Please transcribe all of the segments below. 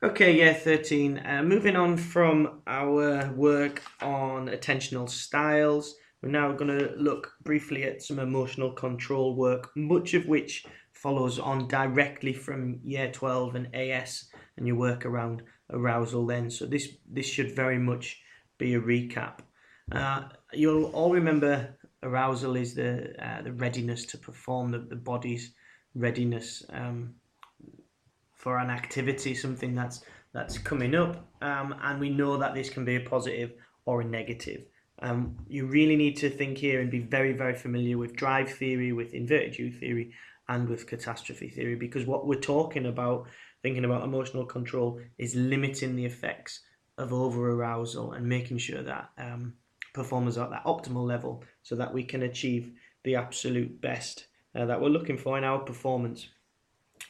Okay, yeah, 13. Moving on from our work on attentional styles, we're now going to look briefly at some emotional control work, much of which follows on directly from Year 12 and AS and your work around arousal then. So this should very much be a recap. You'll all remember arousal is the readiness to perform, the body's readiness. For an activity, something that's coming up, and we know that this can be a positive or a negative. You really need to think here and be very, very familiar with drive theory, with inverted U theory, and with catastrophe theory, because what we're talking about, thinking about emotional control, is limiting the effects of over arousal and making sure that performers are at that optimal level so that we can achieve the absolute best that we're looking for in our performance.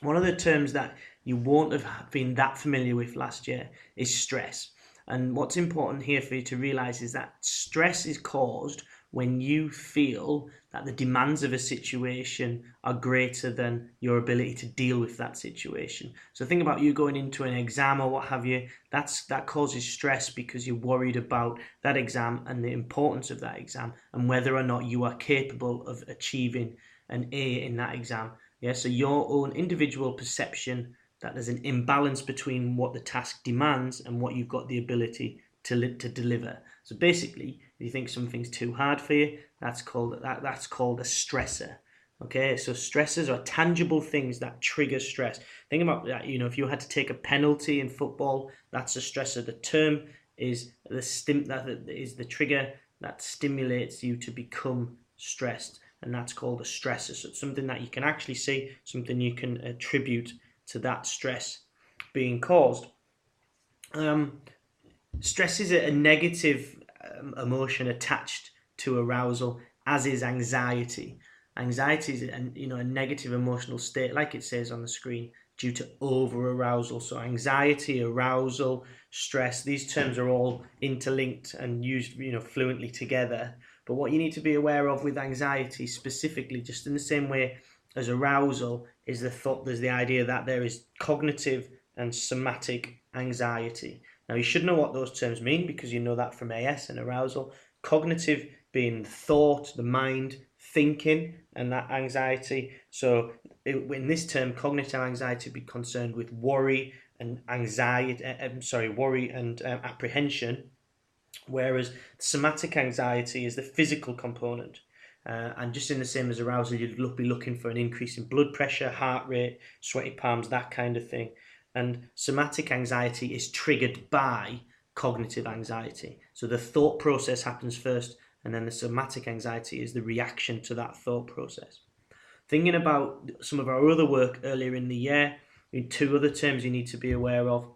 One of the terms that you won't have been that familiar with last year is stress. And what's important here for you to realize is that stress is caused when you feel that the demands of a situation are greater than your ability to deal with that situation. So think about you going into an exam or what have you. That causes stress because you're worried about that exam and the importance of that exam and whether or not you are capable of achieving an A in that exam. Yeah, so your own individual perception that there's an imbalance between what the task demands and what you've got the ability to deliver. So basically, if you think something's too hard for you, that's called a stressor. Okay, so stressors are tangible things that trigger stress. Think about that. If you had to take a penalty in football, that's a stressor. The term is the trigger that stimulates you to become stressed, and that's called a stressor. So it's something that you can actually see, something you can attribute to that stress being caused. Stress is a negative emotion attached to arousal, as is anxiety. Anxiety is a negative emotional state, like it says on the screen, due to over arousal. So anxiety, arousal, stress, these terms are all interlinked and used fluently together. But what you need to be aware of with anxiety specifically, just in the same way as arousal, is there's the idea that there is cognitive and somatic anxiety. Now, you should know what those terms mean because you know that from AS and arousal. Cognitive being thought, the mind, thinking, and that anxiety. So in this term, cognitive anxiety be concerned with worry and apprehension, whereas somatic anxiety is the physical component. And just in the same as arousal, you'd be looking for an increase in blood pressure, heart rate, sweaty palms, that kind of thing. And somatic anxiety is triggered by cognitive anxiety. So the thought process happens first, and then the somatic anxiety is the reaction to that thought process. Thinking about some of our other work earlier in the year, two other terms you need to be aware of.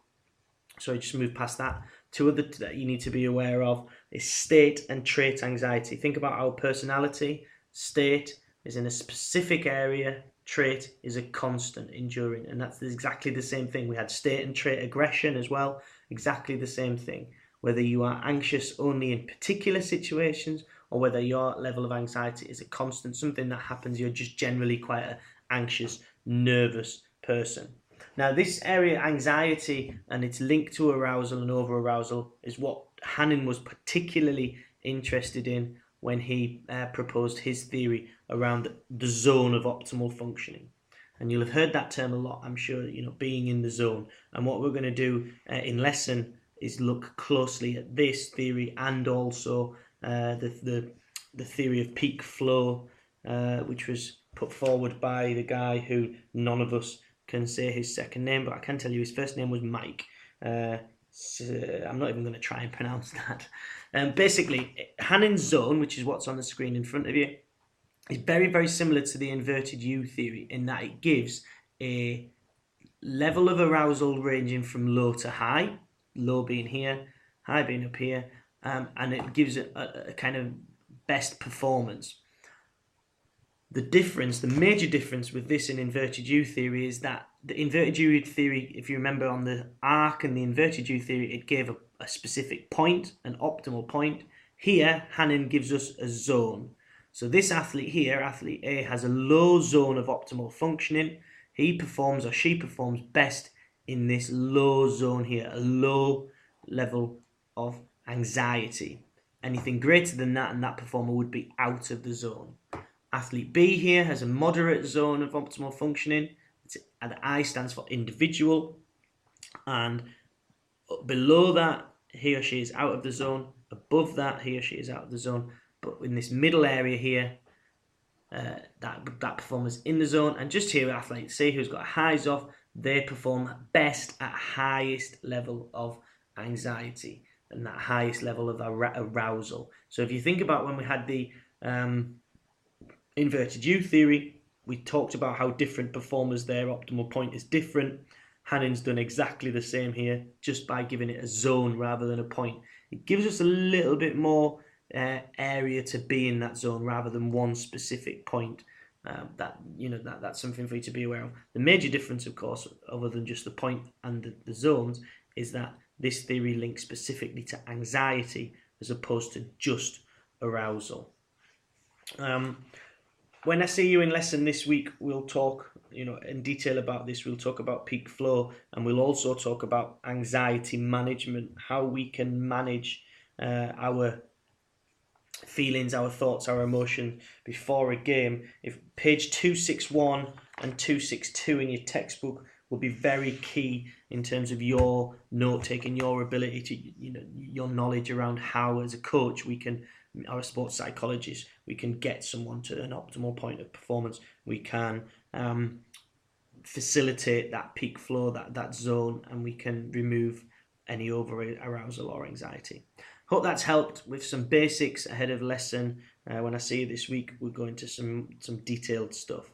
Sorry, just move past that. Two other that you need to be aware of is state and trait anxiety. Think about our personality. State is in a specific area. Trait is a constant, enduring, and that's exactly the same thing. We had state and trait aggression as well. Exactly the same thing. Whether you are anxious only in particular situations or whether your level of anxiety is a constant, something that happens, you're just generally quite an anxious, nervous person. Now, this area, anxiety, and its link to arousal and over-arousal is what Hannon was particularly interested in when he proposed his theory around the zone of optimal functioning. And you'll have heard that term a lot, I'm sure, being in the zone. And what we're going to do in lesson is look closely at this theory and also the theory of peak flow, which was put forward by the guy who none of us can say his second name, but I can tell you his first name was Mike. So I'm not even going to try and pronounce that. Basically, Hannon's zone, which is what's on the screen in front of you, is very, very similar to the inverted U theory in that it gives a level of arousal ranging from low to high, low being here, high being up here, and it gives a kind of best performance. The major difference with this and inverted U theory is that the inverted U theory, if you remember on the arc and the inverted U theory, it gave a specific point, an optimal point. Here, Hannon gives us a zone. So this athlete here, athlete A, has a low zone of optimal functioning. He performs or she performs best in this low zone here, a low level of anxiety. Anything greater than that, and that performer would be out of the zone. Athlete B here has a moderate zone of optimal functioning. The I stands for individual, and below that, he or she is out of the zone. Above that, he or she is out of the zone. But in this middle area here, that performer's in the zone. And just here, athlete C, who's got a high IZOF, they perform best at highest level of anxiety and that highest level of arousal. So if you think about when we had the inverted U theory, we talked about how different performers, their optimal point is different. Hannon's done exactly the same here, just by giving it a zone rather than a point. It gives us a little bit more area to be in that zone rather than one specific point. That's something for you to be aware of. The major difference, of course, other than just the point and the zones, is that this theory links specifically to anxiety as opposed to just arousal. When I see you in lesson this week, we'll talk in detail about this. We'll talk about peak flow, and we'll also talk about anxiety management, how we can manage our feelings, our thoughts, our emotions before a game. If page 261 and 262 in your textbook will be very key in terms of your note taking, your ability to, your knowledge around how, as a coach, we can, our sports psychologist, we can get someone to an optimal point of performance. We can facilitate that peak flow, that zone, and we can remove any over arousal or anxiety. Hope that's helped with some basics ahead of lesson. When I see you this week, we'll go into some detailed stuff.